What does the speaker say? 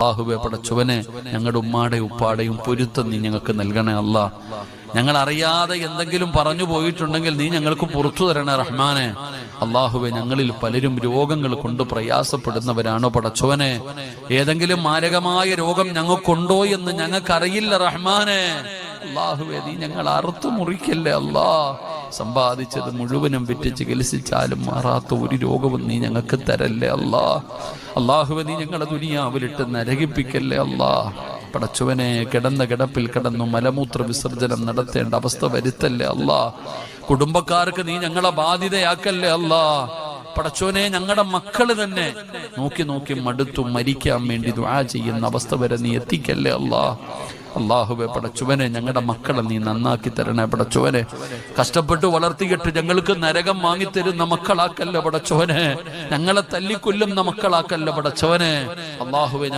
അല്ലാഹുവേ പടച്ചവനെ ഞങ്ങളുടെ ഉമ്മാടെയും ഉപ്പാടെയും പൊരുത്തം നീ ഞങ്ങൾക്ക് നൽകണേ അല്ലാ. ഞങ്ങൾ അറിയാതെ എന്തെങ്കിലും പറഞ്ഞു പോയിട്ടുണ്ടെങ്കിൽ നീ ഞങ്ങൾക്ക് പുറത്തു തരണേ റഹ്മാനെ. അല്ലാഹുവേ ഞങ്ങളിൽ പലരും രോഗങ്ങൾ കൊണ്ട് പ്രയാസപ്പെടുന്നവരാണോ പടച്ചവനെ? ഏതെങ്കിലും മാരകമായ രോഗം ഞങ്ങൾക്കുണ്ടോ എന്ന് ഞങ്ങൾക്കറിയില്ല റഹ്മാനെ. അല്ലാഹുവേ നീ ഞങ്ങൾ അറുത്തു മുറിക്കല്ലേ അല്ലാ. സമ്പാദിച്ചത് മുഴുവനും വിറ്റ് ചികിത്സിച്ചാലും മാറാത്ത ഒരു രോഗവും നീ ഞങ്ങൾക്ക് തരല്ലേ അല്ലാ. അല്ലാഹുവേ നീ ഞങ്ങളെ ദുനിയാവിലിട്ട് നരകിപ്പിക്കല്ലേ അല്ലാ. പടച്ചവനെ കിടന്ന കിടപ്പിൽ കിടന്നു മലമൂത്ര വിസർജനം നടത്തേണ്ട അവസ്ഥ വരുത്തല്ലേ അല്ലാ. കുടുംബക്കാർക്ക് നീ ഞങ്ങളെ ബാധ്യതയാക്കല്ലേ അല്ലാ. പടച്ചോനെ ഞങ്ങളുടെ മക്കള് തന്നെ നോക്കി നോക്കി മടുത്തു മരിക്കാൻ വേണ്ടി ദുആ ചെയ്യുന്ന അവസ്ഥ വരെ നീ എത്തിക്കല്ലേ അല്ലാ. അല്ലാഹുവേ പടച്ചവനെ ഞങ്ങളുടെ മക്കളെ നീ നന്നാക്കി തരണേ പടച്ചവനെ. കഷ്ടപ്പെട്ട് വളർത്തിയിട്ട് ഞങ്ങൾക്ക് നരകം വാങ്ങിത്തരുന്ന മക്കളാക്കല്ല പടച്ചവനെ. ഞങ്ങളെ തല്ലിക്കൊല്ലുന്ന മക്കളാക്കല്ല പടച്ചവനെ. അല്ലാഹുവേ